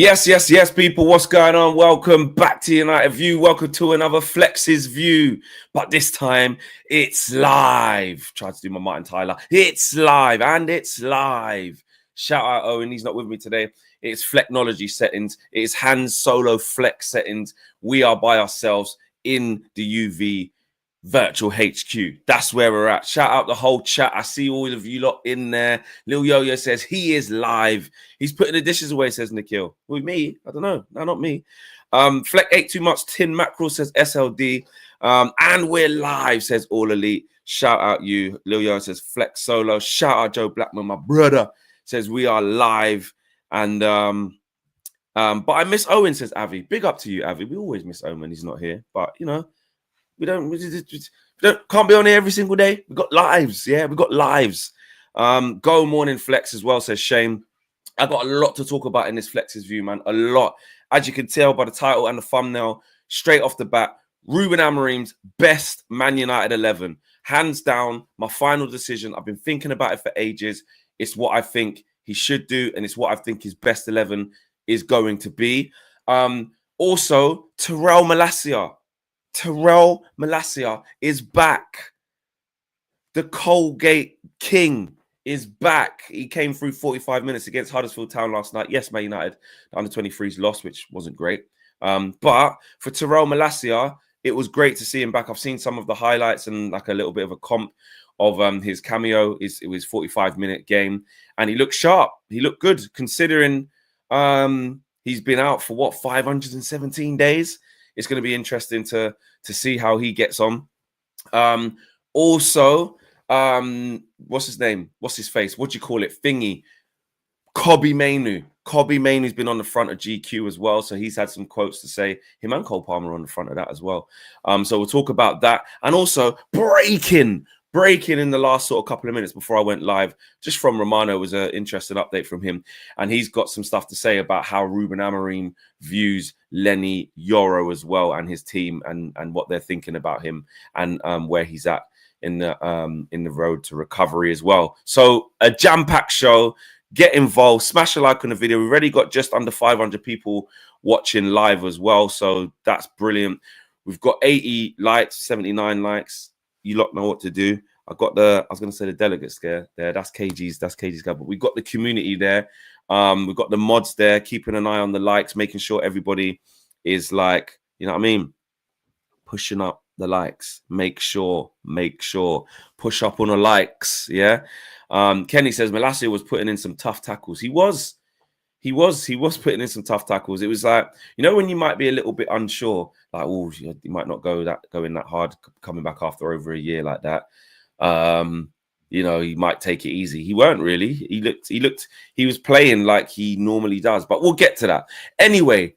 Yes, people. What's going on? Welcome back to United View. Welcome to another Flex's View. But this time, it's live. Tried to do my Martin Tyler. It's live, and it's live. Shout out Owen. He's not with me today. It's Flexnology settings. It's Hans Solo Flex settings. We are by ourselves in the UV Virtual HQ. That's where we're at. Shout out the whole chat. I see all of you lot in there. Lil Yo-Yo says he is live. He's putting the dishes away, says Nikhil. With me? I don't know. No, not me. Fleck ate too much tin mackerel, says SLD. And we're live, says All Elite. Shout out you. Lil Yo says Flex Solo. Shout out Joe Blackman, my brother, says we are live. And but I miss Owen, says Avi. Big up to you, Avi. We always miss Owen when he's not here. But you know, we can't be on here every single day. We've got lives. Yeah, we've got lives. Go morning flex as well, says Shane. I got a lot to talk about in this Flex's View, man. A lot. As you can tell by the title and the thumbnail, straight off the bat, Ruben Amorim's best Man United 11. Hands down, my final decision. I've been thinking about it for ages. It's what I think he should do, and it's what I think his best 11 is going to be. Also, Tyrell Malacia. Tyrell Malacia is back. The Colgate King is back. He came through 45 minutes against Huddersfield Town last night. Yes, Man United, the under-23s lost, which wasn't great. But for Tyrell Malacia, it was great to see him back. I've seen some of the highlights and like a little bit of a comp of his cameo. It was 45-minute game, and he looked sharp. He looked good considering he's been out for what, 517 days. It's going to be interesting to see how he gets on. Also, what's his name? What's his face? What do you call it? Thingy. Kobbie Mainoo. Kobbie Mainoo's been on the front of GQ as well, so he's had some quotes to say. Him and Cole Palmer on the front of that as well. So we'll talk about that. And also breaking in the last sort of couple of minutes before I went live, just from Romano, was an interesting update from him. And he's got some stuff to say about how Ruben Amorim views Leny Yoro as well, and his team, and what they're thinking about him, and where he's at in the road to recovery as well. So a jam-packed show. Get involved. Smash a like on the video. We've already got just under 500 people watching live as well, so that's brilliant. We've got 80 likes, 79 likes. You lot know what to do. I was going to say the delegates there. That's KG's guy. But we've got the community there. We've got the mods there, keeping an eye on the likes, making sure everybody is like, you know what I mean? Pushing up the likes. Make sure. Push up on the likes. Yeah. Kenny says Malacia was putting in some tough tackles. He was putting in some tough tackles. It was like, you know, when you might be a little bit unsure, like, oh, you might not go in that hard coming back after over a year like that. You know, he might take it easy. He weren't really. He was playing like he normally does, but we'll get to that. Anyway,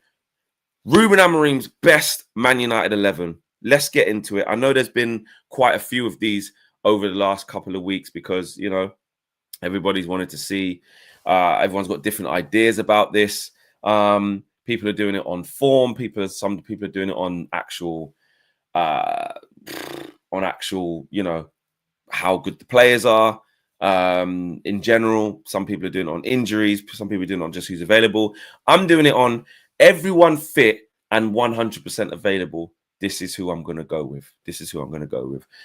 Ruben Amorim's best Man United 11. Let's get into it. I know there's been quite a few of these over the last couple of weeks because, you know, everybody's wanted to see. Everyone's got different ideas about this. People are doing it on form. Some people are doing it on actual, you know, how good the players are. In general, some people are doing it on injuries. Some people are doing it on just who's available. I'm doing it on everyone fit and 100% available. This is who I'm going to go with.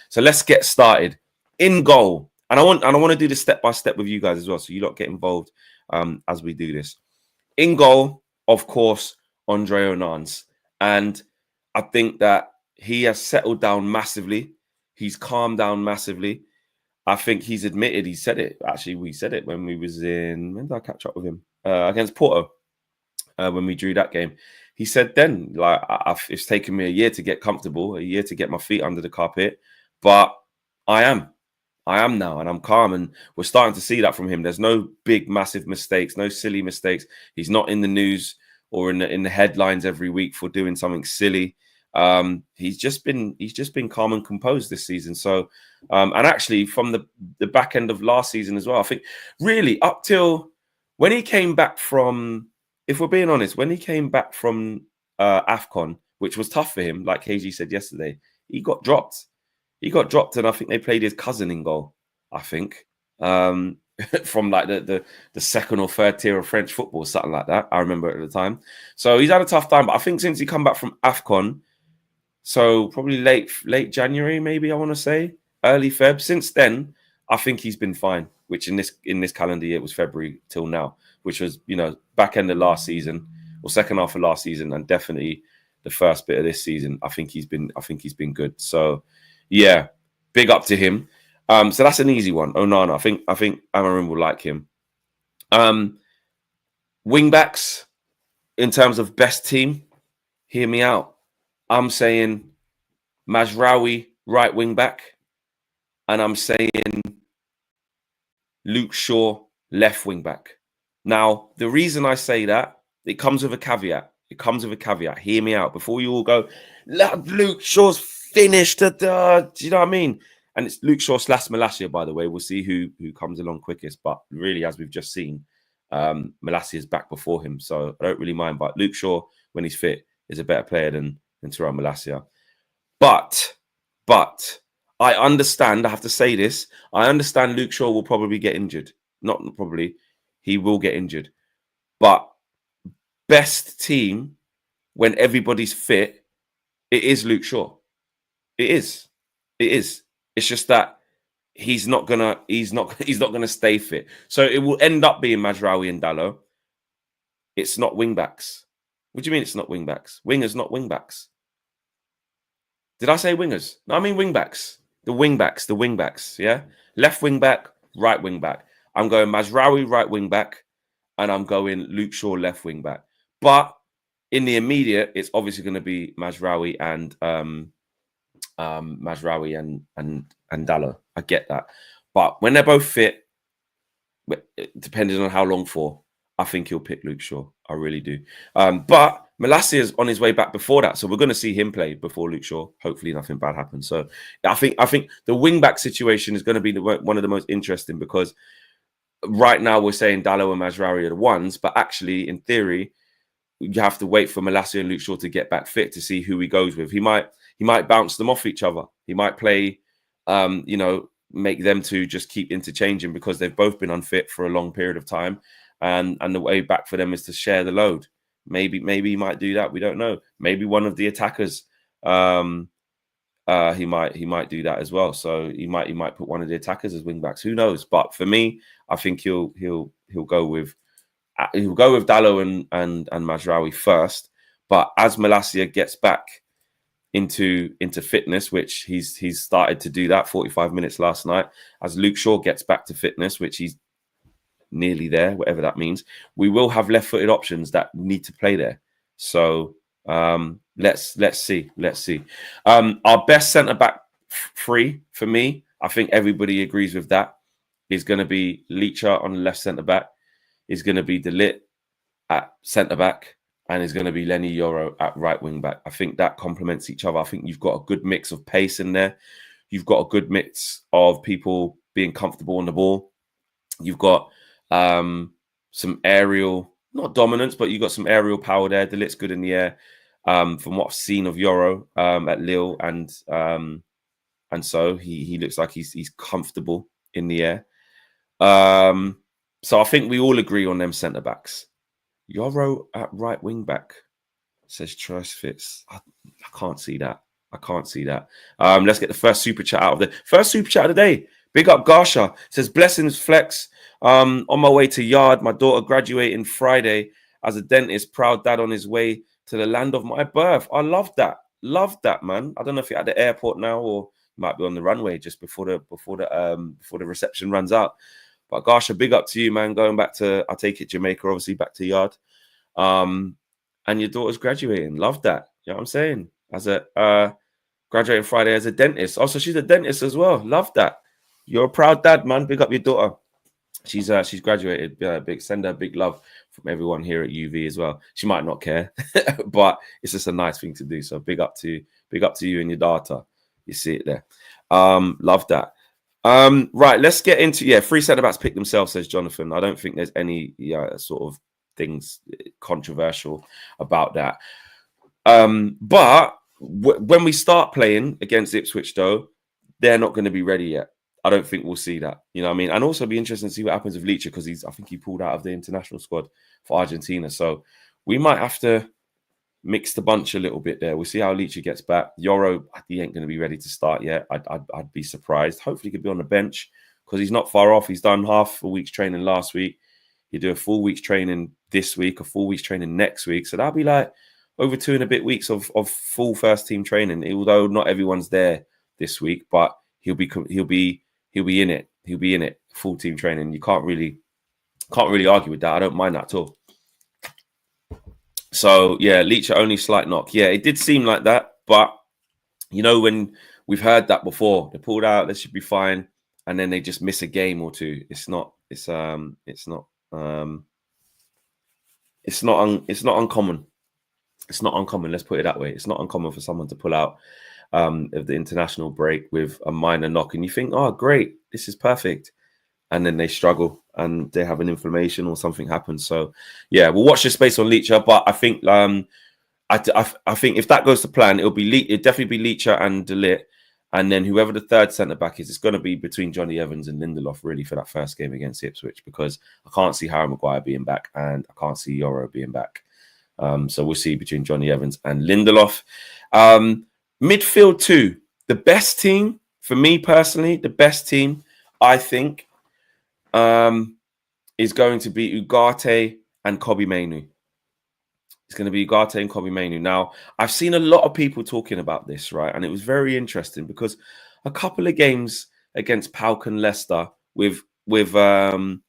So let's get started. In goal. And I want to do this step by step with you guys as well. So you lot get involved as we do this. In goal, of course, Andre Onana. And I think that he has settled down massively. He's calmed down massively. I think he's admitted, he said it. Actually, we said it when we was when did I catch up with him? Against Porto, when we drew that game. He said then, like, it's taken me a year to get comfortable, a year to get my feet under the carpet. But I am now, and I'm calm, and we're starting to see that from him. There's no big, massive mistakes, no silly mistakes. He's not in the news or in the headlines every week for doing something silly. He's just been calm and composed this season. So, and actually from the back end of last season as well, I think really up till when he came back from, if we're being honest, when he came back from AFCON, which was tough for him, like KG said yesterday, he got dropped. And I think they played his cousin in goal, I think. from like the second or third tier of French football, something like that. I remember at the time. So he's had a tough time, but I think since he come back from AFCON, so probably late January, maybe I want to say early Feb. Since then, I think he's been fine. Which in this calendar year it was February till now, which was back end of last season or second half of last season, and definitely the first bit of this season. I think he's been good. So yeah, big up to him. So that's an easy one. Onana, I think Amorim will like him. Wing backs in terms of best team, hear me out. I'm saying Mazraoui, right wing back, and I'm saying Luke Shaw, left wing back. Now, the reason I say that, it comes with a caveat. Hear me out. Before you all go, Luke Shaw's finished. Do you know what I mean? And it's Luke Shaw / Malacia, by the way. We'll see who comes along quickest. But really, as we've just seen, Malacia is back before him. So I don't really mind. But Luke Shaw, when he's fit, is a better player than Tyrell Malacia. But I understand, I have to say this, I understand Luke Shaw will probably get injured. Not probably, he will get injured. But best team, when everybody's fit, it is Luke Shaw. It is. It's just that he's not gonna stay fit. So it will end up being Mazraoui and Dalot. It's not wing backs. What do you mean it's not wing backs? Wingers, not wing backs. Did I say wingers? No, I mean wing backs. The wing backs, yeah? Left wing back, right wing back. I'm going Mazraoui, right wing back, and I'm going Luke Shaw, left wing back. But in the immediate, it's obviously going to be Mazraoui and Dalot. I get that. But when they're both fit, depending on how long for, I think he'll pick Luke Shaw. I really do. But Malacia is on his way back before that, so we're going to see him play before Luke Shaw. Hopefully, nothing bad happens. So I think the wing back situation is going to be one of the most interesting, because right now we're saying Dalot and Mazraoui are the ones, but actually, in theory, you have to wait for Malacia and Luke Shaw to get back fit to see who he goes with. He might bounce them off each other. He might play, make them two just keep interchanging because they've both been unfit for a long period of time. And the way back for them is to share the load. Maybe he might do that. We don't know. Maybe one of the attackers, he might do that as well. So he might put one of the attackers as wing backs. Who knows? But for me, I think he'll go with Dalot and Mazraoui first. But as Malacia gets back into fitness, which he's started to do that 45 minutes last night, as Luke Shaw gets back to fitness, which he's nearly there, whatever that means, we will have left-footed options that need to play there. So let's see. Our best centre-back free, for me, I think everybody agrees with that, is going to be Leacher on the left centre-back, is going to be De Ligt at centre-back, and is going to be Leny Yoro at right wing-back. I think that complements each other. I think you've got a good mix of pace in there. You've got a good mix of people being comfortable on the ball. You've got some aerial, not dominance, but you've got some aerial power there. De Ligt's good in the air. From what I've seen of Yoro at Lille, and so he looks like he's comfortable in the air. So I think we all agree on them centre backs. Yoro at right wing back, says Choice Fits. I can't see that. Let's get the first super chat out of the day. Big up Garsha. Says, blessings Flex. On my way to Yard, my daughter graduating Friday as a dentist. Proud dad on his way to the land of my birth. I love that. Man. I don't know if you're at the airport now or you might be on the runway just before the reception runs out. But Garsha, big up to you, man. Going back to, I take it, Jamaica, obviously back to Yard. And your daughter's graduating. Love that. You know what I'm saying? As a graduating Friday as a dentist. Also, she's a dentist as well. Love that. You're a proud dad, man. Big up your daughter. She's graduated. Send her big love from everyone here at UV as well. She might not care, but it's just a nice thing to do. So big up to you and your daughter. You see it there. Love that. Right, let's get into free centre backs pick themselves, says Jonathan. I don't think there's any sort of things controversial about that. But when we start playing against Ipswich, though, they're not going to be ready yet. I don't think we'll see that. You know what I mean? And also be interesting to see what happens with Leacher, because I think he pulled out of the international squad for Argentina. So we might have to mix the bunch a little bit there. We'll see how Leacher gets back. Yoro, he ain't going to be ready to start yet. I'd be surprised. Hopefully he could be on the bench, because he's not far off. He's done half a week's training last week. He'll do a full week's training this week, a full week's training next week. So that'll be like over 2 and a bit weeks of full first team training. Although not everyone's there this week, but he'll be in it. He'll be in it. Full team training. You can't really argue with that. I don't mind that at all. So yeah, Leacher only slight knock. Yeah, it did seem like that, but you know, when we've heard that before, they pulled out, they should be fine, and then they just miss a game or two. It's not uncommon. It's not uncommon. Let's put it that way. It's not uncommon for someone to pull out of the international break with a minor knock, and you think, oh, great, this is perfect, and then they struggle and they have an inflammation or something happens. So yeah, we'll watch this space on Leacher, but I think I think if that goes to plan, it'll definitely be Leacher and De Ligt, and then whoever the third centre back is, it's going to be between Johnny Evans and Lindelof really for that first game against Ipswich, because I can't see Harry Maguire being back and I can't see Yoro being back. So we'll see between Johnny Evans and Lindelof. Midfield 2, the best team for me personally, the best team I think is going to be Ugarte and Kobbie Mainoo. It's going to be Ugarte and Kobbie Mainoo. Now, I've seen a lot of people talking about this, right? And it was very interesting because a couple of games against PAOK and Leicester with Ugarte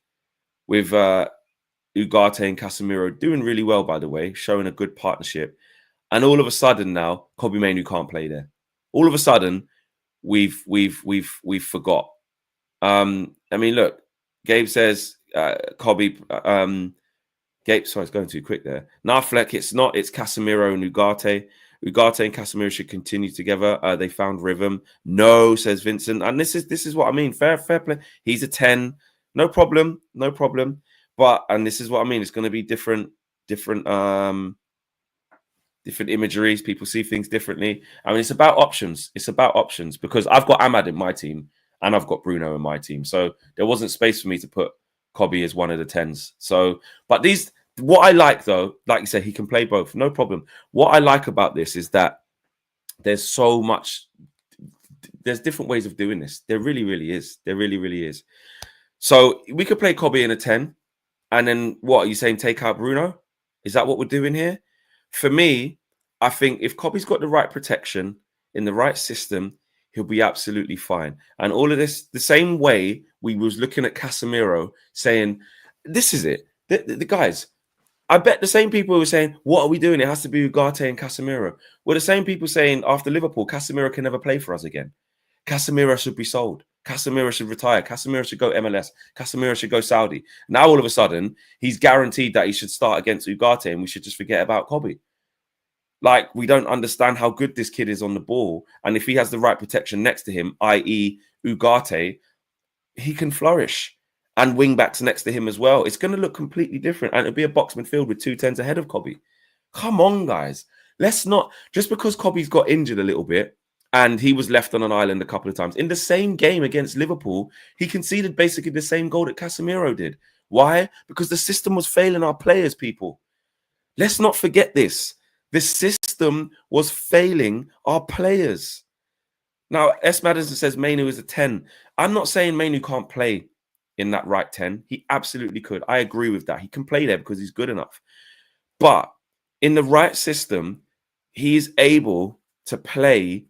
and Casemiro doing really well, by the way, showing a good partnership. And all of a sudden now, Kobbie Mainoo can't play there. All of a sudden, we've forgot. I mean, look, Gabe says Kobbie. Gabe, sorry, it's going too quick there. Nah, Fleck, it's not. It's Casemiro and Ugarte. Ugarte and Casemiro should continue together. They found rhythm. No, says Vincent, and this is what I mean. Fair play. He's a 10. No problem. But this is what I mean. It's going to be different imageries. People see things differently. I mean, it's about options. Because I've got Ahmad in my team and I've got Bruno in my team. So there wasn't space for me to put Kobbie as one of the 10s. So, but what I like though, like you said, he can play both, no problem. What I like about this is that there's different ways of doing this. There really is. So we could play Kobbie in a 10, and then what are you saying? Take out Bruno? Is that what we're doing here? For me, I think if Kobbie's got the right protection in the right system, he'll be absolutely fine. And all of this, the same way we was looking at Casemiro saying, this is it. The guys, I bet the same people who were saying, what are we doing? It has to be Ugarte and Casemiro. Were the same people saying after Liverpool, Casemiro can never play for us again. Casemiro should be sold. Casemiro should retire. Casemiro should go MLS. Casemiro should go Saudi. Now, all of a sudden, he's guaranteed that he should start against Ugarte and we should just forget about Kobbie. Like, we don't understand how good this kid is on the ball. And if he has the right protection next to him, i.e. Ugarte, he can flourish. And wing-backs next to him as well. It's going to look completely different. And it'll be a box midfield with 2 10s ahead of Kobbie. Come on, guys. Let's not... Just because Kobbie's got injured a little bit and he was left on an island a couple of times, in the same game against Liverpool, he conceded basically the same goal that Casemiro did. Why? Because the system was failing our players, people. Let's not forget this. The system was failing our players. Now, S. Madison says Mainoo is a 10. I'm not saying Mainoo can't play in that right 10. He absolutely could. I agree with that. He can play there because he's good enough. But in the right system, he is able to play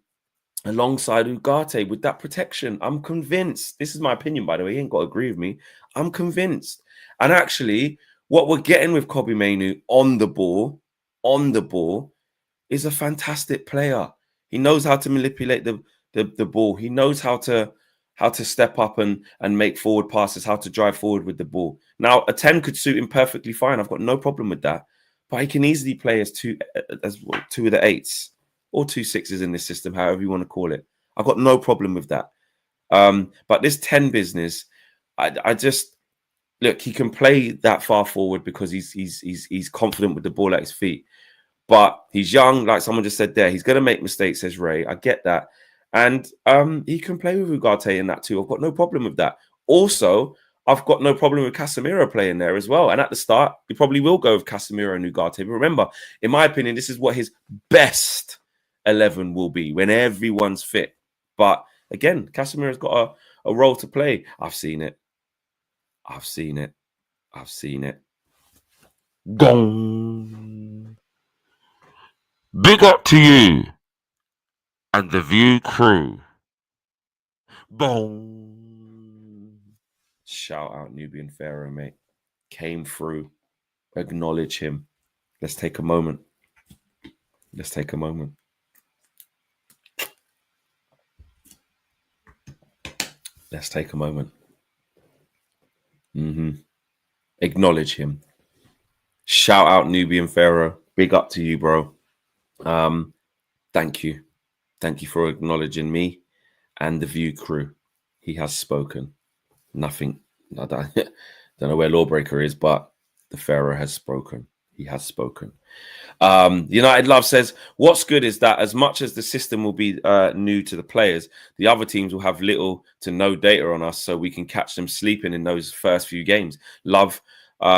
alongside Ugarte with that protection. I'm convinced. This is my opinion, by the way. He ain't got to agree with me. I'm convinced. And actually, what we're getting with Kobbie Mainoo on the ball, is a fantastic player. He knows how to manipulate the ball. He knows how to step up and make forward passes, how to drive forward with the ball. Now, a 10 could suit him perfectly fine. I've got no problem with that. But he can easily play as two of the 8s or 2 6s in this system, however you want to call it. I've got no problem with that. But this 10 business, I just look. He can play that far forward because he's confident with the ball at his feet. But he's young, like someone just said there. He's going to make mistakes, says Ray. I get that. And he can play with Ugarte in that too. I've got no problem with that. Also, I've got no problem with Casemiro playing there as well. And at the start, he probably will go with Casemiro and Ugarte. But remember, in my opinion, this is what his best 11 will be when everyone's fit. But again, Casemiro's got a role to play. I've seen it. I've seen it. I've seen it. Gong. Big up to you and the View crew. Boom. Shout out Nubian Pharaoh, mate. Came through. Acknowledge him. Let's take a moment. Let's take a moment. Let's take a moment. Acknowledge him. Shout out Nubian Pharaoh. Big up to you, bro. Thank you. Thank you for acknowledging me and the View crew. He has spoken. Nothing. I don't know where Lawbreaker is, but the Pharaoh has spoken. He has spoken. United Love says, what's good is that as much as the system will be new to the players, the other teams will have little to no data on us, so we can catch them sleeping in those first few games. Love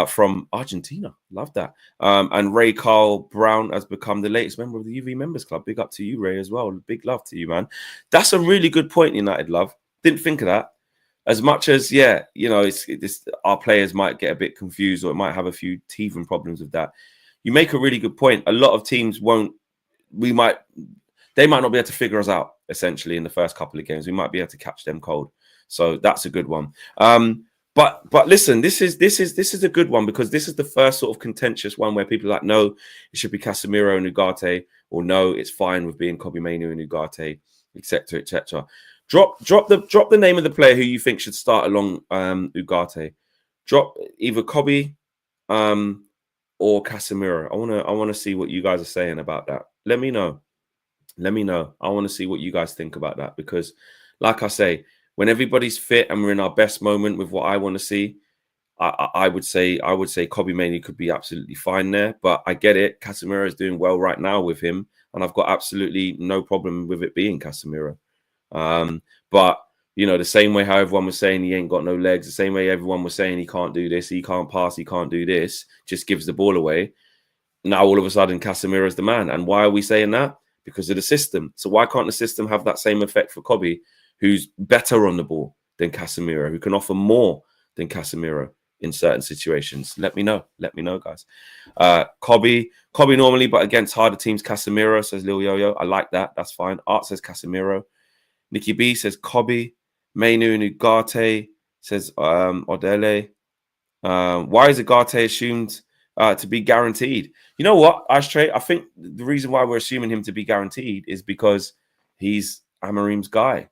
from Argentina. Love that. And Ray Carl Brown has become the latest member of the UV Members Club. Big up to you, Ray, as well. Big love to you, man. That's a really good point, United Love. Didn't think of that. As much as, yeah, you know, our players might get a bit confused or it might have a few teething problems with that. You make a really good point. A lot of teams they might not be able to figure us out, essentially, in the first couple of games. We might be able to catch them cold. So that's a good one. But listen, this is a good one because this is the first sort of contentious one where people are like, no, it should be Casemiro and Ugarte, or no, it's fine with being Kobbie Mainoo and Ugarte, etc., etc. Drop the name of the player who you think should start along Ugarte. Drop either Kobbie or Casemiro. I want to see what you guys are saying about that. Let me know. I want to see what you guys think about that because, like I say, when everybody's fit and we're in our best moment with what I want to see, I would say Kobbie Mainoo could be absolutely fine there. But I get it. Casemiro is doing well right now with him, and I've got absolutely no problem with it being Casemiro. But you know, the same way how everyone was saying he ain't got no legs, the same way everyone was saying he can't do this, he can't pass, he can't do this, just gives the ball away. Now all of a sudden Casemiro is the man. And why are we saying that? Because of the system. So why can't the system have that same effect for Kobbie, who's better on the ball than Casemiro, who can offer more than Casemiro in certain situations? Let me know, guys. Kobbie normally, but against harder teams, Casemiro, says Lil Yo-Yo. I like that. That's fine. Art says Casemiro. Nikki B says Kobbie. Mainoo and Ugarte, says Odele. Why is Ugarte assumed to be guaranteed? You know what, Ashtray? I think the reason why we're assuming him to be guaranteed is because he's Amorim's guy,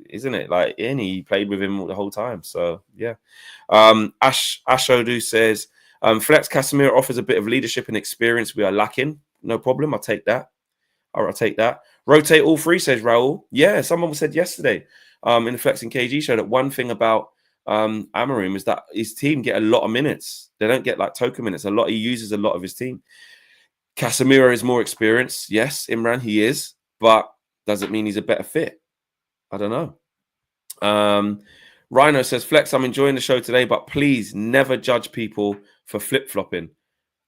isn't it? Like, and he played with him the whole time. So, yeah. Ash Odu says, Flex Casemiro offers a bit of leadership and experience we are lacking. No problem. I'll take that. I'll take that. Rotate all three, says Raul. Yeah, someone said yesterday in the Flexing KG show that one thing about Amorim is that his team get a lot of minutes. They don't get like token minutes. He uses a lot of his team. Casemiro is more experienced. Yes, Imran, he is. But does it mean he's a better fit? I don't know. Rhino says, Flex, I'm enjoying the show today, but please never judge people for flip-flopping.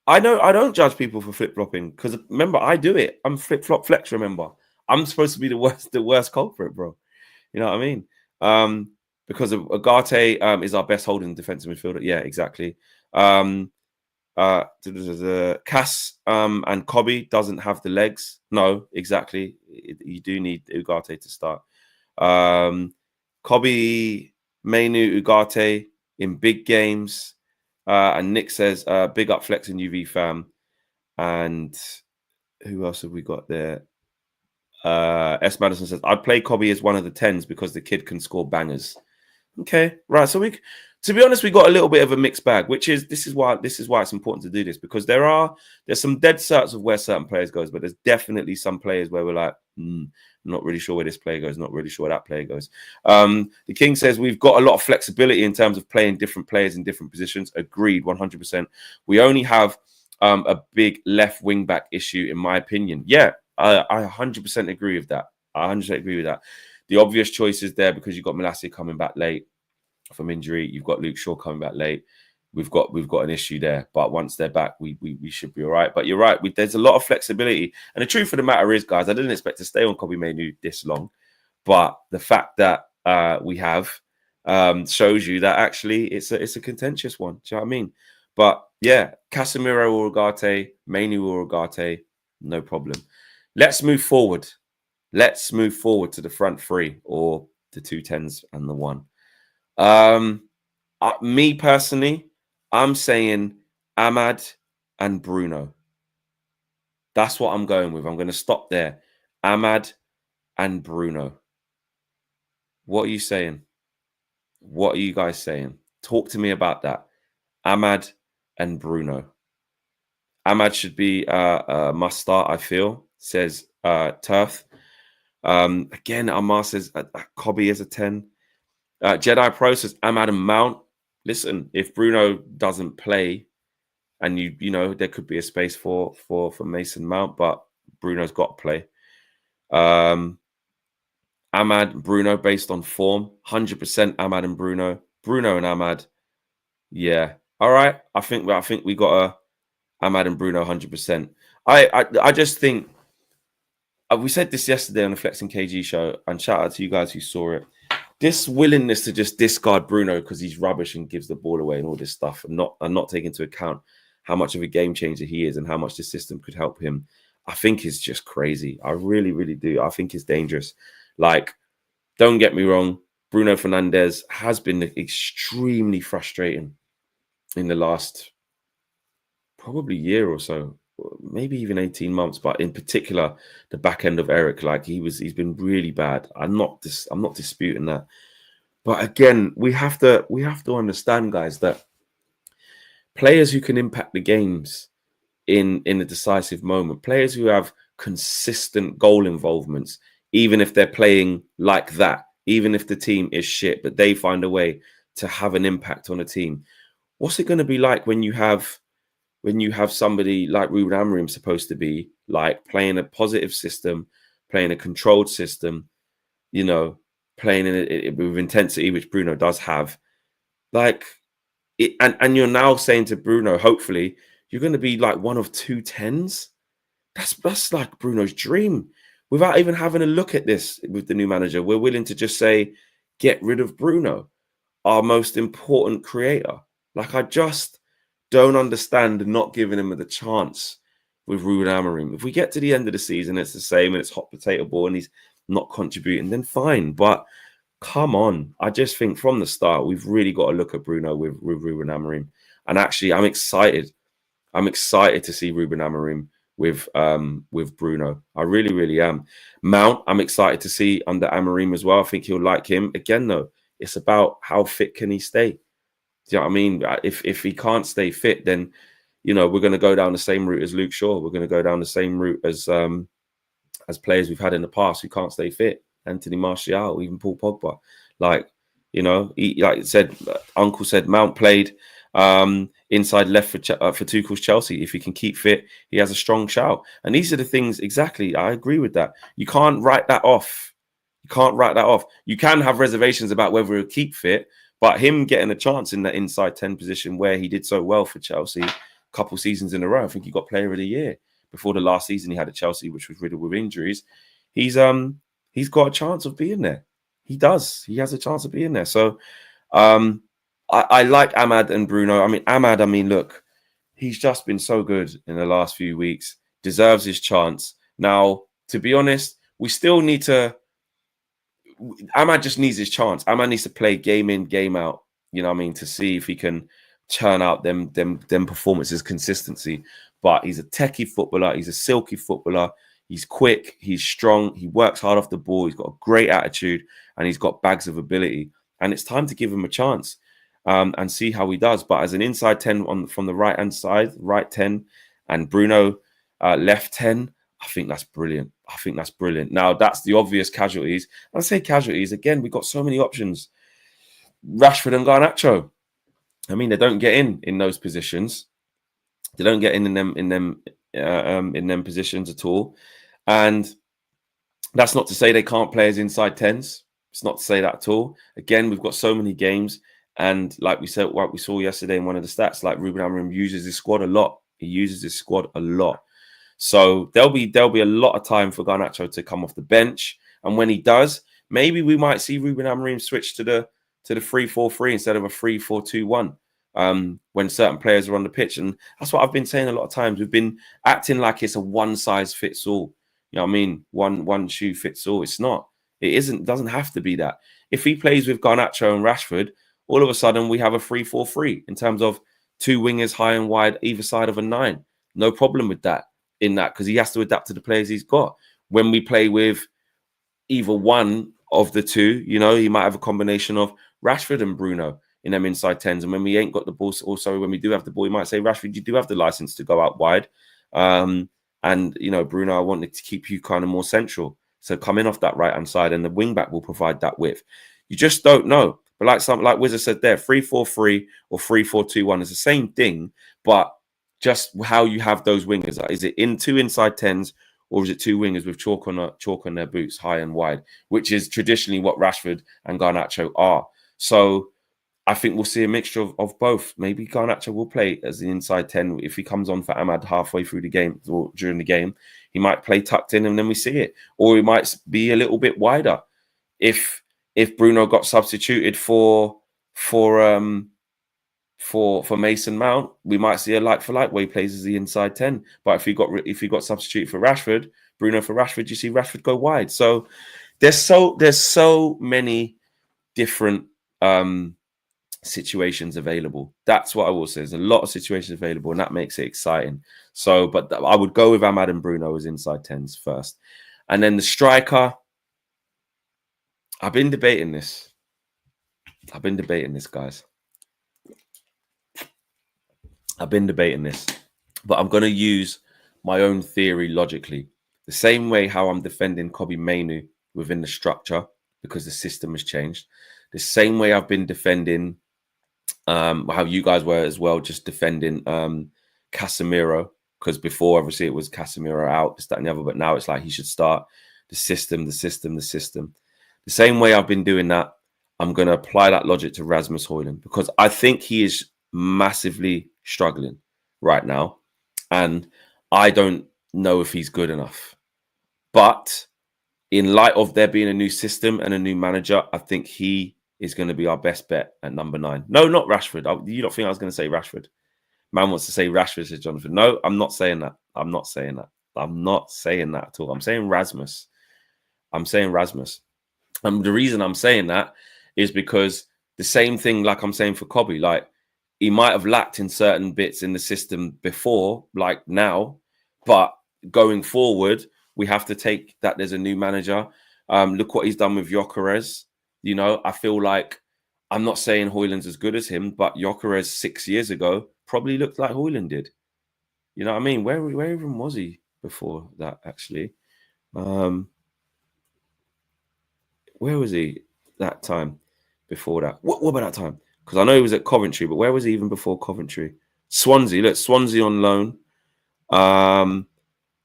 I don't judge people for flip-flopping because remember, I do it. I'm flip-flop Flex, remember. I'm supposed to be the worst culprit, bro. You know what I mean? Because Ugarte is our best holding defensive midfielder. Yeah, exactly. Cass and Kobbie doesn't have the legs. No, exactly. You do need Ugarte to start. Kobbie, Mainoo, Ugarte in big games. And Nick says, big up Flex and UV fam. And who else have we got there? S. Madison says, I'd play Kobbie as one of the 10s because the kid can score bangers. Okay, right. So to be honest, we got a little bit of a mixed bag, this is why it's important to do this, because there's some dead certs of where certain players goes, but there's definitely some players where we're like, not really sure where this player goes, not really sure where that player goes. The King says we've got a lot of flexibility in terms of playing different players in different positions. Agreed, 100%. We only have a big left wing back issue, in my opinion. Yeah, I 100% agree with that. I 100% agree with that. The obvious choice is there because you've got Malacia coming back late from injury. You've got Luke Shaw coming back late. We've got an issue there. But once they're back, we should be all right. But you're right. There's a lot of flexibility. And the truth of the matter is, guys, I didn't expect to stay on Kobbie Mainoo this long. But the fact that we have shows you that actually it's a contentious one. Do you know what I mean? But yeah, Casemiro or Ugarte, Mainoo or Ugarte, no problem. Let's move forward. Let's move forward to the front three or the 2 10s and the 1. Me personally, I'm saying Ahmad and Bruno. That's what I'm going with. I'm going to stop there. Ahmad and Bruno. What are you saying? What are you guys saying? Talk to me about that. Ahmad and Bruno. Ahmad should be a must start, I feel, says Turf. Again, Amar says Kobbie is a 10. Jedi Pro says Ahmad and Mount. Listen, if Bruno doesn't play, and you know there could be a space for Mason Mount, but Bruno's got to play. Ahmad, Bruno, based on form, 100% Ahmad and Bruno. Bruno and Ahmad, yeah. All right, I think we got a Ahmad and Bruno 100%. I just think we said this yesterday on the Flex and KG show, and shout out to you guys who saw it. This willingness to just discard Bruno because he's rubbish and gives the ball away and all this stuff, and not take into account how much of a game changer he is and how much the system could help him, I think is just crazy. I really, really do. I think it's dangerous. Like, don't get me wrong, Bruno Fernandes has been extremely frustrating in the last probably year or so, maybe even 18 months, but in particular, the back end of Eric, like he's been really bad. I'm not disputing that. But again, we have to understand, guys, that players who can impact the games in a decisive moment, players who have consistent goal involvements, even if they're playing like that, even if the team is shit, but they find a way to have an impact on a team. What's it going to be like when you have somebody like Ruben Amorim supposed to be like, playing a positive system, playing a controlled system, you know, playing in it with intensity, which Bruno does have, like it, and you're now saying to Bruno, hopefully you're going to be like one of 2 10s. That's like Bruno's dream. Without even having a look at this with the new manager, we're willing to just say, get rid of Bruno, our most important creator. Like, I just don't understand not giving him the chance with Ruben Amorim. If we get to the end of the season, it's the same and it's hot potato ball and he's not contributing, then fine. But come on. I just think from the start, we've really got to look at Bruno with Ruben Amorim. And actually, I'm excited. I'm excited to see Ruben Amorim with Bruno. I really, really am. Mount, I'm excited to see under Amorim as well. I think he'll like him. Again, though, it's about how fit can he stay. Do you know what I mean? If he can't stay fit, then, you know, we're going to go down the same route as Luke Shaw. We're going to go down the same route as players we've had in the past who can't stay fit. Anthony Martial, even Paul Pogba. Like, you know, like I said, Uncle said Mount played inside left for Tuchel's Chelsea. If he can keep fit, he has a strong shout. And these are the things, exactly, I agree with that. You can't write that off. You can't write that off. You can have reservations about whether he'll keep fit, but him getting a chance in that inside 10 position where he did so well for Chelsea a couple seasons in a row, I think he got Player of the Year. Before the last season he had at Chelsea, which was riddled with injuries. He's got a chance of being there. He does. He has a chance of being there. So I like Ahmad and Bruno. I mean, Ahmad, look, he's just been so good in the last few weeks. Deserves his chance. Now, to be honest, we still need to... Ahmad just needs his chance. Ahmad needs to play game in, game out, you know what I mean, to see if he can churn out them performances, consistency. But he's a techie footballer. He's a silky footballer. He's quick. He's strong. He works hard off the ball. He's got a great attitude and he's got bags of ability. And it's time to give him a chance and see how he does. But as an inside 10 from the right-hand side, right 10, and Bruno left 10, I think that's brilliant. I think that's brilliant. Now, that's the obvious casualties. I say casualties, again, we've got so many options. Rashford and Garnacho. I mean, they don't get in those positions. They don't get in them positions at all. And That's not to say they can't play as inside 10s. It's not to say that at all. Again, we've got so many games. And like we said, what we saw yesterday in one of the stats, like Ruben Amorim uses his squad a lot. He uses his squad a lot. So there'll be a lot of time for Garnacho to come off the bench. And when he does, maybe we might see Ruben Amorim switch to the 3-4-3 instead of a 3-4-2-1 when certain players are on the pitch. And that's what I've been saying a lot of times. We've been acting like it's a one size fits all. You know what I mean? One shoe fits all. It's not. It isn't. Doesn't have to be that. If he plays with Garnacho and Rashford, all of a sudden we have a 3-4-3 in terms of two wingers high and wide either side of a 9. No problem with that because he has to adapt to the players he's got. When we play with either one of the two, you know, he might have a combination of Rashford and Bruno in them inside 10s. And when we ain't got the ball, also when we do have the ball, he might say, Rashford, you do have the license to go out wide. And, you know, Bruno, I wanted to keep you kind of more central. So come in off that right-hand side and the wing-back will provide that width. You just don't know. But like Wizard said there, 3-4-3 or 3-4-2-1 is the same thing, but just how you have those wingers. Is it in two inside 10s or is it two wingers with chalk on their boots, high and wide, which is traditionally what Rashford and Garnacho are. So I think we'll see a mixture of both. Maybe Garnacho will play as the inside 10 if he comes on for Ahmad halfway through the game or during the game. He might play tucked in and then we see it. Or he might be a little bit wider. If Bruno got substituted for Mason Mount, we might see a like for like where he plays as the inside 10. But if he got substituted for Rashford, Bruno for Rashford, you see Rashford go wide. So there's so many different situations available. That's what I will say. There's a lot of situations available, and that makes it exciting. So, but I would go with Ahmad and Bruno as inside 10s first. And then the striker, I've been debating this, guys. I've been debating this, but I'm going to use my own theory logically. The same way how I'm defending Kobbie Mainoo within the structure because the system has changed. The same way I've been defending how you guys were as well, just defending Casemiro, because before obviously it was Casemiro out, this, that, and the other, but now it's like he should start. The system. The same way I've been doing that, I'm going to apply that logic to Rasmus Højlund because I think he is massively struggling right now, and I don't know if he's good enough. But in light of there being a new system and a new manager, I think he is going to be our best bet at number 9. No, not Rashford. You don't think I was going to say Rashford? Man wants to say Rashford, says Jonathan. No, I'm not saying that. I'm not saying that at all. I'm saying Rasmus. And the reason I'm saying that is because the same thing like I'm saying for Kobbie, like he might have lacked in certain bits in the system before, like now, but going forward, we have to take that there's a new manager. Look what he's done with Gyökeres. You know, I feel like I'm not saying Højlund's as good as him, but Gyökeres 6 years ago probably looked like Højlund did. You know what I mean? Where even was he before that, actually? Where was he that time before that? What about that time? Because I know he was at Coventry, but where was he even before Coventry? Swansea. Look, Swansea on loan.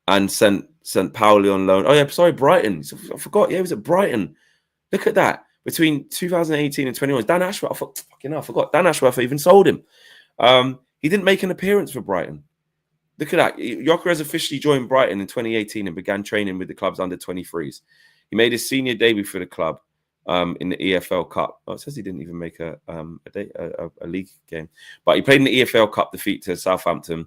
And St. Pauli on loan. Oh, yeah, sorry, Brighton. I forgot. Yeah, he was at Brighton. Look at that. Between 2018 and 21, Dan Ashworth, I forgot. Dan Ashworth even sold him. He didn't make an appearance for Brighton. Look at that. Gyökeres officially joined Brighton in 2018 and began training with the club's under 23s. He made his senior debut for the club in the EFL Cup. Oh, it says he didn't even make a league game. But he played in the EFL Cup defeat to Southampton.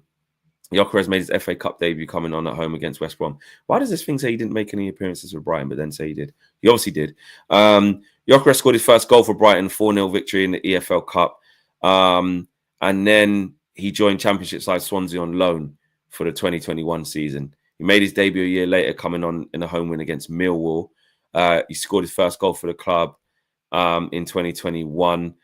Gyökeres made his FA Cup debut coming on at home against West Brom. Why does this thing say he didn't make any appearances for Brighton, but then say he did? He obviously did. Gyökeres scored his first goal for Brighton, 4-0 victory in the EFL Cup. And then he joined Championship side Swansea on loan for the 2021 season. He made his debut a year later, coming on in a home win against Millwall. He scored his first goal for the club in 2021.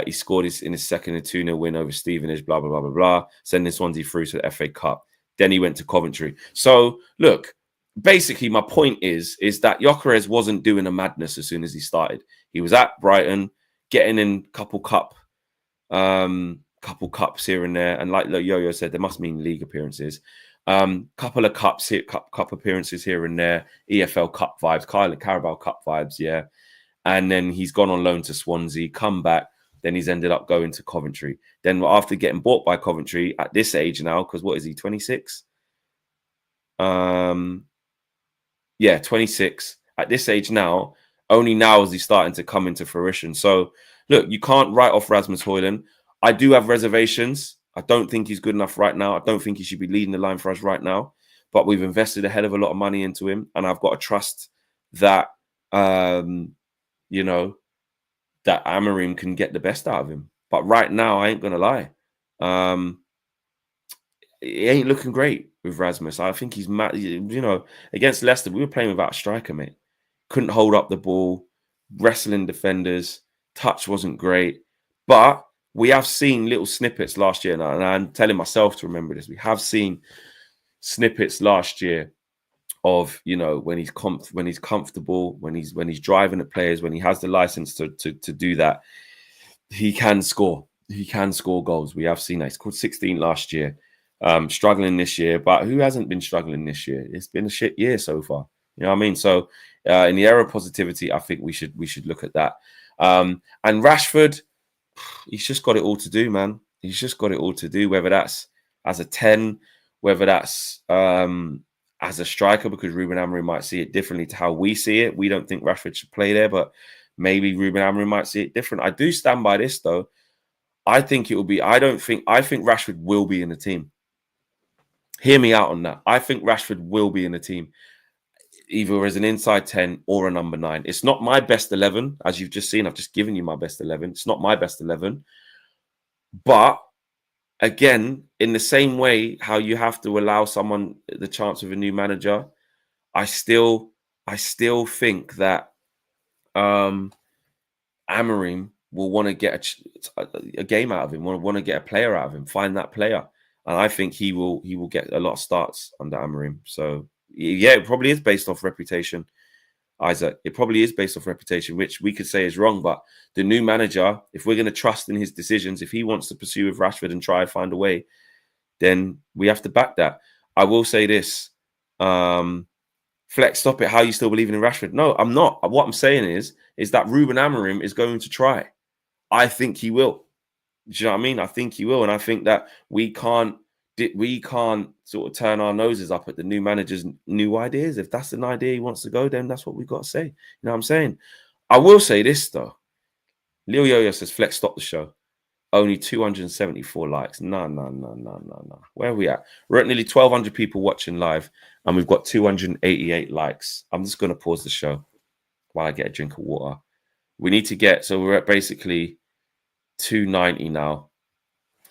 He scored in his second 2-0 win over Stevenage, blah, blah, blah, blah, blah, sending Swansea through to the FA Cup. Then he went to Coventry. So, look, basically my point is that Gyökeres wasn't doing a madness as soon as he started. He was at Brighton, getting in couple cups here and there. And like Yo-Yo said, there must mean league appearances. Couple of cups here, cup appearances here and there, EFL Cup vibes, Carabao Cup vibes, yeah. And then he's gone on loan to Swansea, come back. Then he's ended up going to Coventry. Then after getting bought by Coventry at this age now, because what is he, 26? Yeah, 26. At this age now, only now is he starting to come into fruition. So, look, you can't write off Rasmus Højlund. I do have reservations. I don't think he's good enough right now. I don't think he should be leading the line for us right now. But we've invested a hell of a lot of money into him. And I've got to trust that, you know, that Amorim can get the best out of him. But right now, I ain't going to lie. It ain't looking great with Rasmus. I think he's mad. You know, against Leicester, we were playing without a striker, mate. Couldn't hold up the ball, wrestling defenders, touch wasn't great. But we have seen little snippets last year, and I'm telling myself to remember this. We have seen snippets last year of, you know, when he's comfortable, when he's driving at players, when he has the license to do that, he can score. He can score goals. We have seen that. He scored 16 last year. Struggling this year, but who hasn't been struggling this year? It's been a shit year so far. You know what I mean? So in the era of positivity, I think we should look at that. And Rashford, he's just got it all to do, man. He's just got it all to do, whether that's as a 10, whether that's as a striker, because Ruben Amorim might see it differently to how we see it. We don't think Rashford should play there, but maybe Ruben Amorim might see it different. I do stand by this, though. I think it will be, I think Rashford will be in the team. Hear me out on that. I think Rashford will be in the team, either as an inside 10 or a number 9. It's not my best 11, as you've just seen. I've just given you my best 11. It's not my best 11. But again, in the same way how you have to allow someone the chance of a new manager, I still think that Amorim will want to get a game out of him, want to get a player out of him, find that player. And I think he will get a lot of starts under Amorim. So, yeah, it probably is based off reputation, Isaac. It probably is based off reputation, which we could say is wrong. But the new manager, if we're going to trust in his decisions, if he wants to pursue with Rashford and try and find a way, then we have to back that. I will say this. Flex, stop it. How are you still believing in Rashford? No, I'm not. What I'm saying is that Ruben Amorim is going to try. I think he will. Do you know what I mean? I think he will. And I think that we can't sort of turn our noses up at the new manager's new ideas. If that's an idea he wants to go, then that's what we've got to say. You know what I'm saying? I will say this, though. Leny Yoro says, Flex, stop the show. Only 274 likes. No. Where are we at? We're at nearly 1,200 people watching live, and we've got 288 likes. I'm just going to pause the show while I get a drink of water. We need to get, so we're at basically 290 now.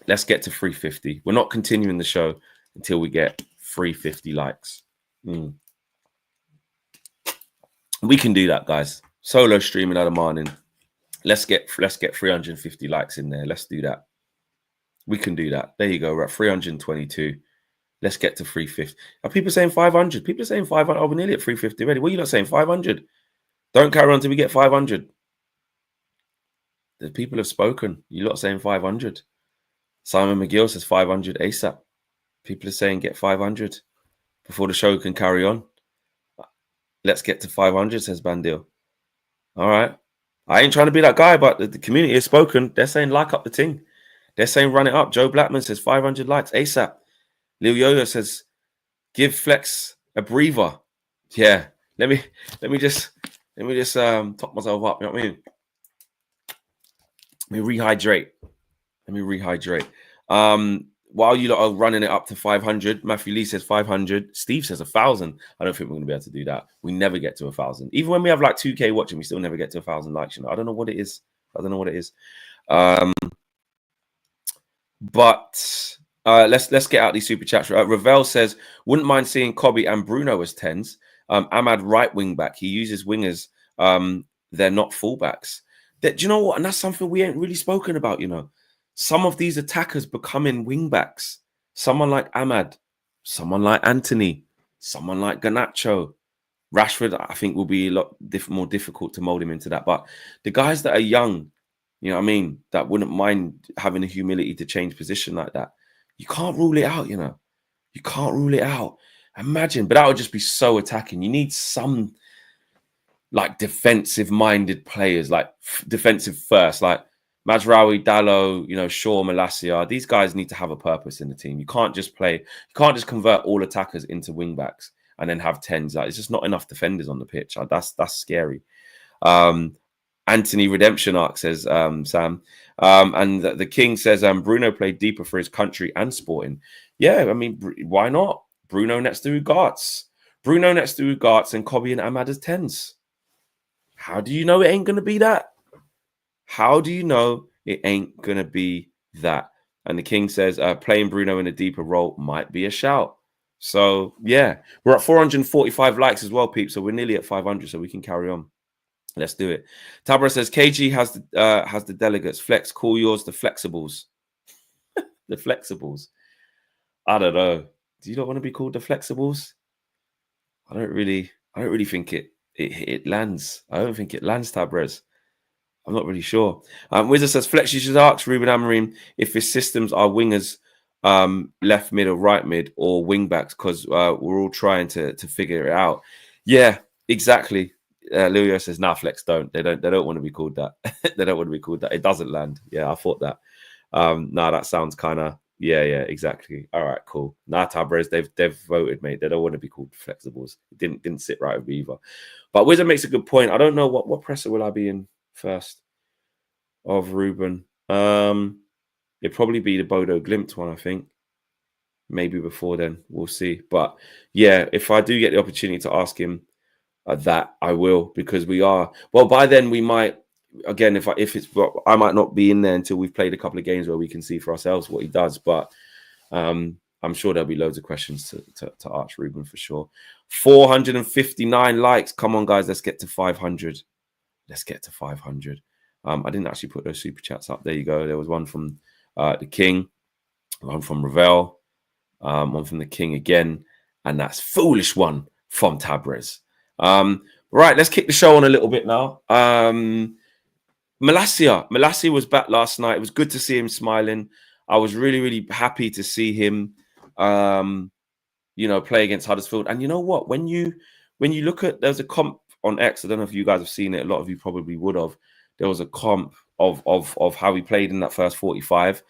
Let's get to 350. We're not continuing the show until we get 350 likes. We can do that, guys. Solo streaming at the morning. Let's get 350 likes in there. Let's do that. We can do that. There you go. We're at 322. Let's get to 350. Are people saying 500? People are saying 500. Oh, we're nearly at 350 already. What are you not saying? 500? Don't carry on till we get 500. The people have spoken. You lot saying 500. Simon McGill says 500 ASAP. People are saying get 500 before the show can carry on. Let's get to 500, says Bandil. All right. I ain't trying to be that guy, but the community has spoken. They're saying like up the thing. They're saying run it up. Joe Blackman says 500 likes ASAP. Leny Yoro says give Flex a breather. Yeah. Let me just top myself up. You know what I mean? Let me rehydrate. While you lot are running it up to 500, Matthew Lee says 500. Steve says 1,000. I don't think we're going to be able to do that. We never get to 1,000. Even when we have like 2K watching, we still never get to 1,000 likes. You know, I don't know what it is. But let's get out these super chats. Ravel says wouldn't mind seeing Kobe and Bruno as 10s. Ahmad right wing back. He uses wingers. They're not fullbacks. Do you know what? And that's something we ain't really spoken about. You know, some of these attackers becoming wing backs. Someone like Ahmad, someone like Anthony, someone like Garnacho. Rashford, I think, will be a lot more difficult to mold him into that. But the guys that are young, you know what I mean, that wouldn't mind having the humility to change position like that. You can't rule it out, you know. You can't rule it out. Imagine, but that would just be so attacking. You need some like defensive-minded players, like defensive first, like Mazraoui, Dalot, you know, Shaw, Malacia. These guys need to have a purpose in the team. You can't just convert all attackers into wing backs and then have tens. Like, it's just not enough defenders on the pitch. That's scary. Anthony Redemption Arc says, Sam. And the King says, Bruno played deeper for his country and Sporting. Yeah, I mean, why not? Bruno next to Ugarte. Bruno next to Ugarte and Kobe and Ahmad as 10s. How do you know it ain't going to be that? How do you know it ain't going to be that? And the King says, playing Bruno in a deeper role might be a shout. So, yeah, we're at 445 likes as well, peeps. So we're nearly at 500, so we can carry on. Let's do it. Tabra says, KG has the delegates. Flex, call yours the flexibles. The flexibles. I don't know. Do you not want to be called the flexibles? I don't really think it lands. I don't think it lands, Tabrez. I'm not really sure. Wizard says, Flex, you should ask Ruben Amorim if his systems are wingers, left mid or right mid, or wing backs, because we're all trying to figure it out. Yeah, exactly. Leo says, nah, Flex, don't. They don't want to be called that. They don't want to be called that. It doesn't land. Yeah, I thought that. Nah, that sounds kind of, yeah, exactly. All right, cool. Nah, Tabrez, they've voted, mate. They don't want to be called flexibles. It didn't sit right with me either. But Wizard makes a good point. I don't know what presser will I be in first of Ruben. It'd probably be the Bodo Glimt one, I think. Maybe before then, we'll see. But yeah, if I do get the opportunity to ask him that, I will, because we are, well, by then we might, again, if I might not be in there until we've played a couple of games where we can see for ourselves what he does. But I'm sure there'll be loads of questions to ask Ruben for sure. 459 likes. Come on, guys, let's get to 500. Let's get to 500. I didn't actually put those super chats up. There you go. There was one from the King, one from Ravel, one from the King again, and that's foolish one from Tabrez. Right, let's kick the show on a little bit now. Malacia was back last night. It was good to see him smiling. I was really, really happy to see him, play against Huddersfield. And you know what? When you look at, there's a comp on X. I don't know if you guys have seen it. A lot of you probably would have. There was a comp of how he played in that first 45.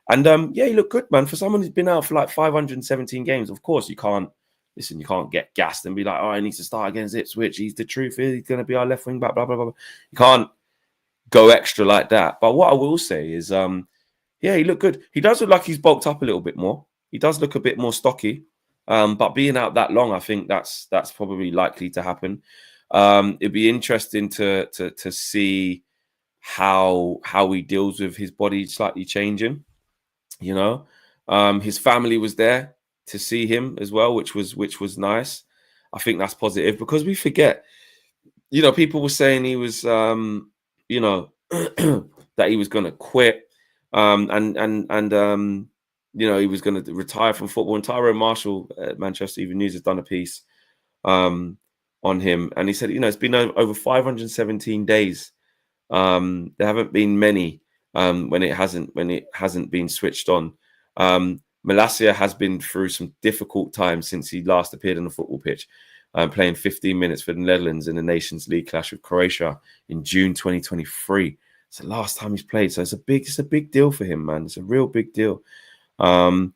And he looked good, man. For someone who's been out for like 517 games, of course, you can't get gassed and be like, oh, he needs to start against Ipswich. He's the truth. He's going to be our left wing back, blah, blah, blah. You can't go extra like that. But what I will say is, he looked good. He does look like he's bulked up a little bit more. He does look a bit more stocky. But being out that long, I think that's probably likely to happen. It'd be interesting to see how he deals with his body slightly changing. His family was there to see him as well, which was nice. I think that's positive, because we forget, people were saying he was, that he was going to quit, and he was going to retire from football. And Tyrell Marshall at Manchester Evening News has done a piece on him, and he said, it's been over 517 days. There haven't been many when it hasn't been switched on. Malacia has been through some difficult times since he last appeared on the football pitch, playing 15 minutes for the Netherlands in the Nations League clash with Croatia in June 2023. It's the last time he's played, so it's a big deal for him, man. It's a real big deal. It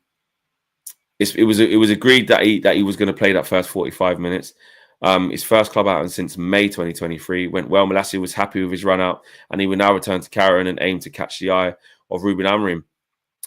was agreed that he was going to play that first 45 minutes. His first club outing since May 2023 went well. Malacia was happy with his run out, and he will now return to Carrow and aim to catch the eye of Ruben Amorim.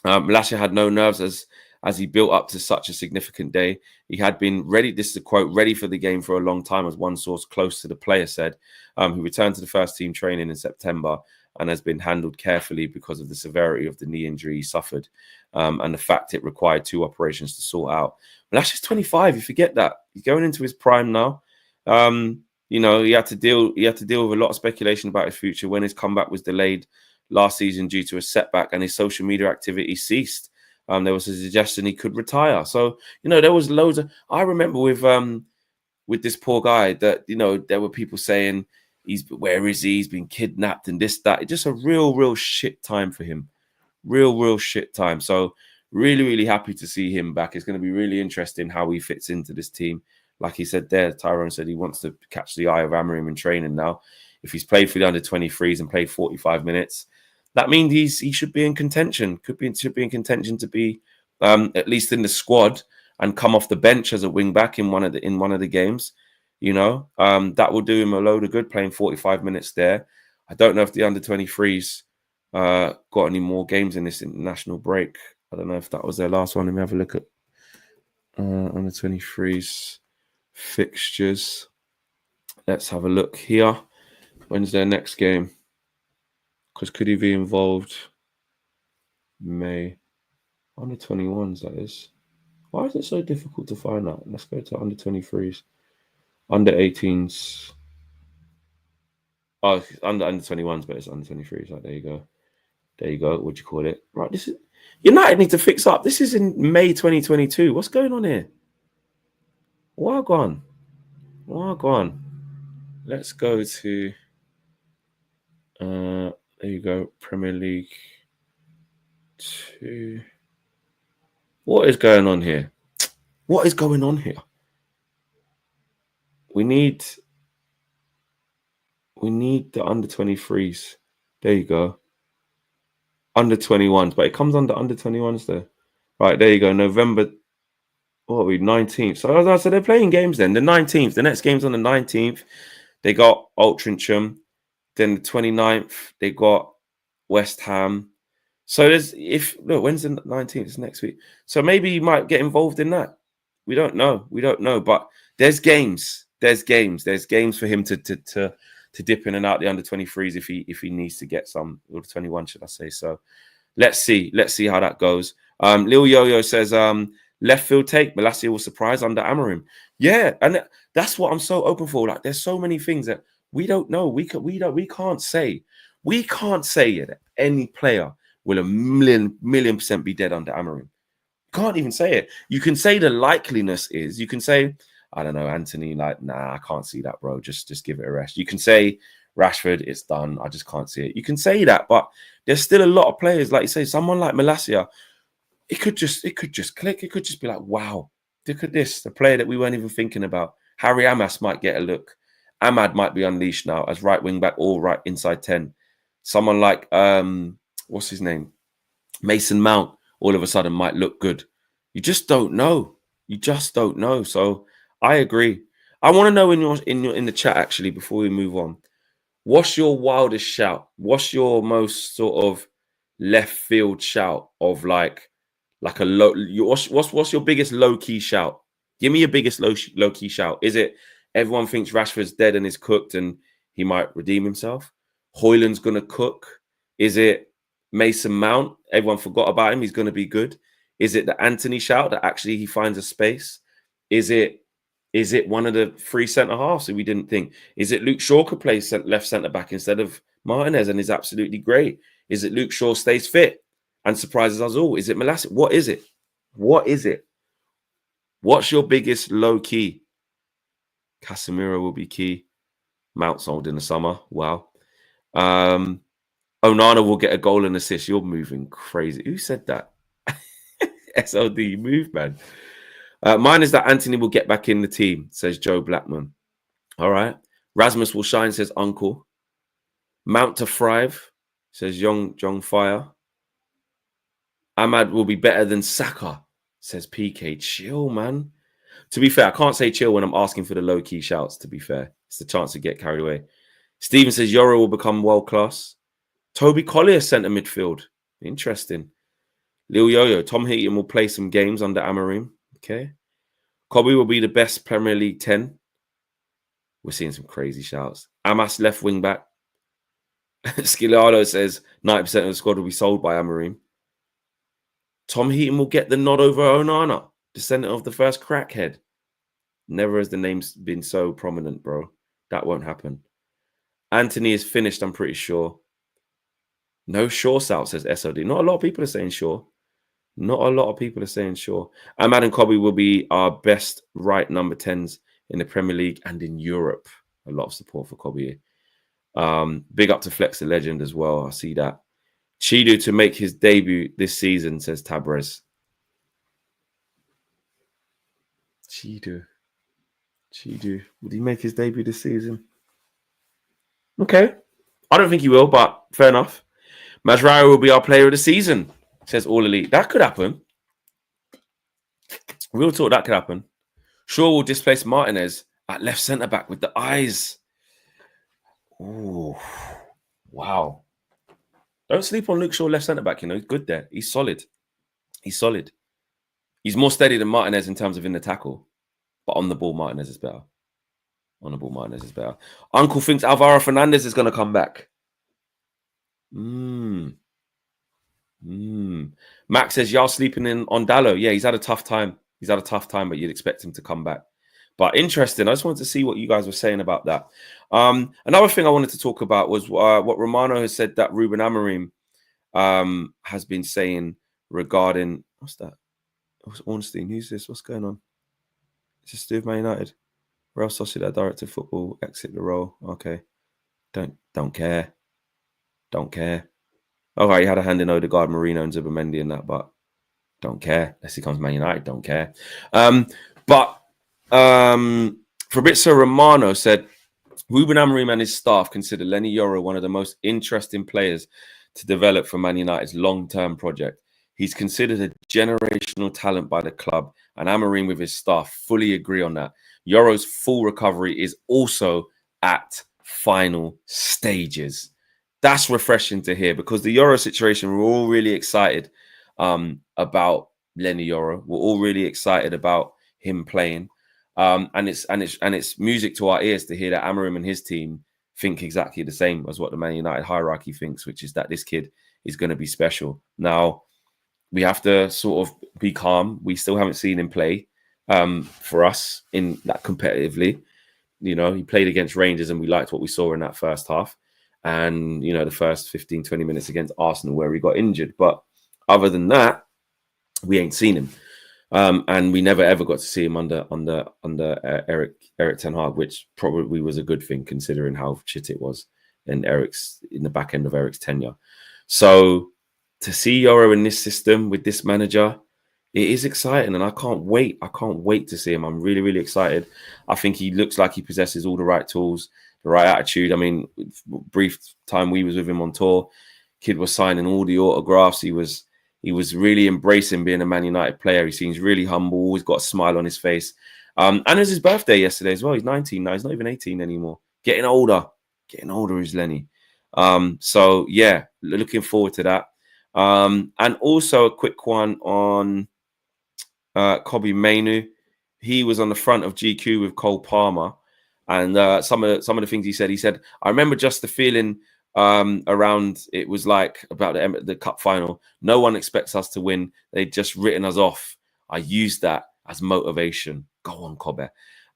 Malacia had no nerves as he built up to such a significant day. He had been ready, this is a quote, ready for the game for a long time, as one source close to the player said, who returned to the first team training in September and has been handled carefully because of the severity of the knee injury he suffered, and the fact it required 2 operations to sort out. Malacia's 25, you forget that. He's going into his prime now. He had to deal with a lot of speculation about his future when his comeback was delayed last season due to a setback and his social media activity ceased. There was a suggestion he could retire. So, there was loads of, I remember with this poor guy that, there were people saying, where is he? He's been kidnapped and this, that. It's just a real shit time for him. Real shit time. So Really, really happy to see him back. It's going to be really interesting how he fits into this team. Like he said there, Tyrone said he wants to catch the eye of Amorim in training now. If he's played for the under-23s and played 45 minutes, that means he should be in contention. Should be in contention to be at least in the squad and come off the bench as a wing back in one of the games. You know, that will do him a load of good playing 45 minutes there. I don't know if the under-23s got any more games in this international break. I don't know if that was their last one. Let me have a look at under-23s fixtures. Let's have a look here. When's their next game? Because could he be involved? May. Under-21s, that is. Why is it so difficult to find that? Let's go to under-23s. Under-18s. Oh, under-21s, but it's under-23s. Like, there you go. There you go. What do you call it? Right, this is... United need to fix up. This is in May 2022. What's going on here? Wagwan. Let's go to... there you go. Premier League 2. What is going on here? What is going on here? We need the under-23s. There you go. Under-21s, but it comes under 21s there. Right, there you go. November, what are we, 19th. So they're playing games then. The 19th. The next game's on the 19th. They got Altrincham. Then the 29th, they got West Ham. So when's the 19th? It's next week. So maybe you might get involved in that. We don't know. But there's games. There's games for him to dip in and out the under-23s if he needs to get some, or the 21, should I say. So let's see how that goes. Lil Yo-Yo says, left field take, Malacia will surprise under Amorim. Yeah, and that's what I'm so open for. Like, there's so many things that we don't know. We can't say that any player will a million % be dead under Amorim. Can't even say it. You can say the likeliness is, you can say, I don't know, Anthony, like, nah, I can't see that, bro. Just give it a rest. You can say Rashford, it's done. I just can't see it. You can say that, but there's still a lot of players, like you say, someone like Malacia, it could just click. It could just be like, wow, look at this, the player that we weren't even thinking about. Harry Amas might get a look. Ahmad might be unleashed now as right wing back or right inside 10. Someone like what's his name? Mason Mount all of a sudden might look good. You just don't know. So I agree. I want to know in the chat, actually, before we move on, what's your wildest shout? What's your most sort of left field shout of like a low? What's your biggest low key shout? Give me your biggest low key shout. Is it everyone thinks Rashford's dead and is cooked and he might redeem himself? Højlund's gonna cook. Is it Mason Mount? Everyone forgot about him. He's gonna be good. Is it the Anthony shout that actually he finds a space? Is it one of the three centre halves that we didn't think? Is it Luke Shaw could play left centre back instead of Martinez and is absolutely great? Is it Luke Shaw stays fit and surprises us all? Is it Malacia? What is it? What's your biggest low key? Casemiro will be key. Mount sold in the summer. Wow. Onana will get a goal and assist. You're moving crazy. Who said that? SLD, move, man. Mine is that Anthony will get back in the team, says Joe Blackman. All right. Rasmus will shine, says Uncle. Mount to thrive, says Young John Fire. Ahmad will be better than Saka, says PK. Chill, man. To be fair, I can't say chill when I'm asking for the low-key shouts, to be fair. It's the chance to get carried away. Steven says Yoro will become world-class. Toby Collier centre midfield. Interesting. Lil Yo-Yo, Tom Heaton will play some games under Amorim. Okay. Kobe will be the best Premier League 10. We're seeing some crazy shouts. Amas left wing back. Skillardo says 90% of the squad will be sold by Amorim. Tom Heaton will get the nod over Onana, descendant of the first crackhead. Never has the name's been so prominent, bro. That won't happen. Anthony is finished, I'm pretty sure. No Shaw out, says SOD. Not a lot of people are saying Shaw. Ahmad and Kobe will be our best right number 10s in the Premier League and in Europe. A lot of support for Kobe. Big up to Flex the Legend as well. I see that. Chidu to make his debut this season, says Tabrez. Chidu. Would he make his debut this season? Okay. I don't think he will, but fair enough. Mazraoui will be our player of the season, says All Elite. That could happen. Real talk, that could happen. Shaw will displace Martinez at left centre back with the eyes. Ooh, wow. Don't sleep on Luke Shaw left centre back. He's good there. He's solid. He's more steady than Martinez in terms of in the tackle, but on the ball, Martinez is better. Uncle thinks Alvaro Fernandez is going to come back. Max says y'all sleeping in on Dallo. Yeah, he's had a tough time. But you'd expect him to come back. But interesting. I just wanted to see what you guys were saying about that. Another thing I wanted to talk about was what Romano has said that Ruben Amorim has been saying regarding what's that? What's Ornstein? Who's this? What's going on? Is this Steve Man United? Real Sociedad Director of Football exit the role. Okay, don't care. All right, he had a hand in Odegaard, Marino, and Zubimendi in that, but don't care. Unless he comes Man United, don't care. But Fabrizio Romano said Ruben Amorim and his staff consider Leny Yoro one of the most interesting players to develop for Man United's long-term project. He's considered a generational talent by the club, and Amorim with his staff fully agree on that. Yoro's full recovery is also at final stages. That's refreshing to hear because the Yoro situation, we're all really excited about Leny Yoro. We're all really excited about him playing. And it's music to our ears to hear that Amorim and his team think exactly the same as what the Man United hierarchy thinks, which is that this kid is going to be special. Now, we have to sort of be calm. We still haven't seen him play for us in that competitively. He played against Rangers and we liked what we saw in that first half. And, the first 15, 20 minutes against Arsenal where he got injured. But other than that, we ain't seen him. And we never, ever got to see him under Eric Ten Hag, which probably was a good thing considering how shit it was in the back end of Eric's tenure. So to see Yoro in this system with this manager, it is exciting. And I can't wait. To see him. I'm really, really excited. I think he looks like he possesses all the right tools, the right attitude. I mean, brief time we was with him on tour, kid was signing all the autographs. He was really embracing being a Man United player. He seems really humble, always got a smile on his face. And it was his birthday yesterday as well. He's 19 now. He's not even 18 anymore. Getting older is Leny. So, yeah, looking forward to that. And also a quick one on Kobbie Mainoo. He was on the front of GQ with Cole Palmer. And some of the things he said, I remember just the feeling around it was like about the cup final. No one expects us to win. They'd just written us off. I used that as motivation. Go on, Kobbie.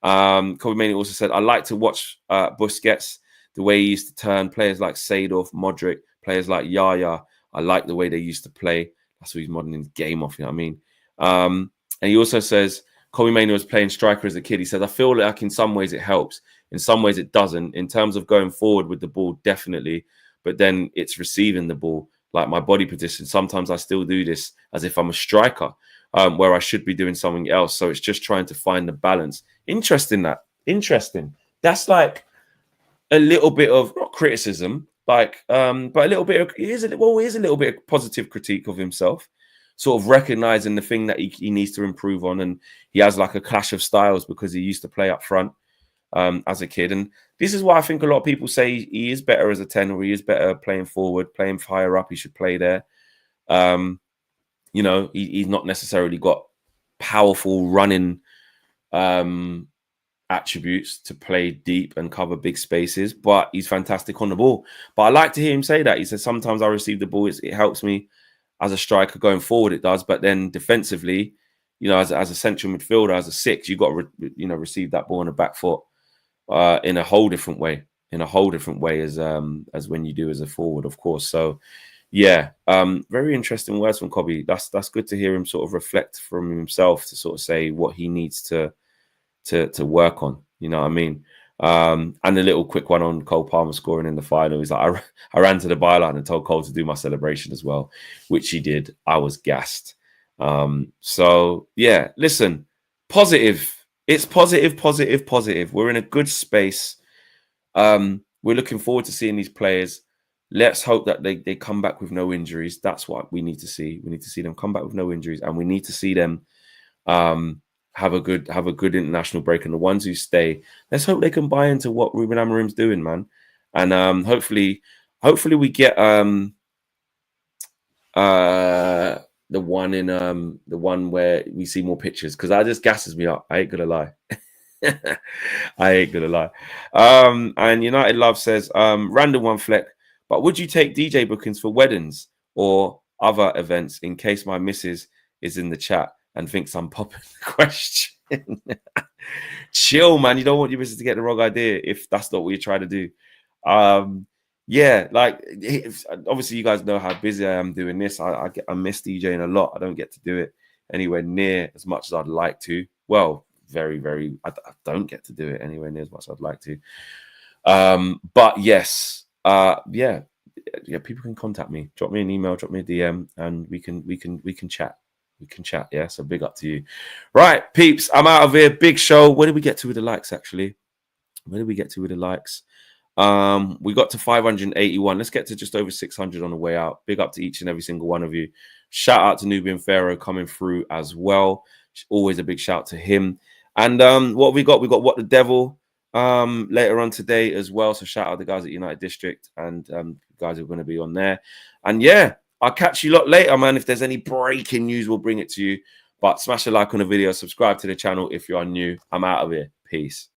Kobbie Mainoo also said, I like to watch Busquets, the way he used to turn players like Seedorf, Modric, players like Yaya. I like the way they used to play. That's what he's modeling his game off, you know what I mean? And he also says, Kobbie Mainoo was playing striker as a kid. He said, I feel like in some ways it helps. In some ways it doesn't. In terms of going forward with the ball, definitely. But then it's receiving the ball, like my body position. Sometimes I still do this as if I'm a striker, where I should be doing something else. So it's just trying to find the balance. Interesting. That's like a little bit of not criticism, but a little bit of it is a little bit of positive critique of himself. Sort of recognizing the thing that he needs to improve on. And he has like a clash of styles because he used to play up front as a kid. And this is why I think a lot of people say he is better as a 10 or he is better playing forward, playing higher up. He should play there. He's not necessarily got powerful running attributes to play deep and cover big spaces, but he's fantastic on the ball. But I like to hear him say that. He says, sometimes I receive the ball. It helps me as a striker going forward, it does. But then defensively, as a central midfielder, as a 6, you've got to, receive that ball on the back foot in a whole different way. As when you do as a forward, of course. So, yeah, very interesting words from Kobbie. That's good to hear him sort of reflect from himself to sort of say what he needs to work on. You know what I mean? And a little quick one on Cole Palmer scoring in the final is like I ran to the byline and told Cole to do my celebration as well, which he did. I was gassed. So yeah, listen, positive It's positive, positive, positive. We're in a good space. We're looking forward to seeing these players. Let's hope that they come back with no injuries. That's what we need to see. We need to see them come back with no injuries, and we need to see them have a good international break. And the ones who stay, let's hope they can buy into what Ruben Amorim's doing, man. And hopefully we get the one where we see more pictures, because that just gasses me up. I ain't gonna lie. I ain't gonna lie. And United Love says, random one, Fleck, but would you take DJ bookings for weddings or other events in case my missus is in the chat and thinks I'm popping the question? Chill, man. You don't want your missus to get the wrong idea if that's not what you're trying to do. Yeah, like obviously you guys know how busy I am doing this. I miss DJing a lot. I don't get to do it anywhere near as much as I'd like to. Well, very, very. I don't get to do it anywhere near as much as I'd like to. But yes, yeah. People can contact me. Drop me an email. Drop me a DM, and we can chat. We can chat. Yeah. So big up to you. Right, peeps. I'm out of here. Big show. Where did we get to with the likes? Actually, where did we get to with the likes? We got to 581. Let's get to just over 600 on the way out. Big up to each and every single one of you. Shout out to Nubian Pharaoh coming through as well. Always a big shout to him. And what we got? We got What the Devil later on today as well. So shout out the guys at United District and guys who are going to be on there. And yeah, I'll catch you lot later, man. If there's any breaking news, we'll bring it to you. But smash a like on the video, subscribe to the channel if you are new. I'm out of here. Peace.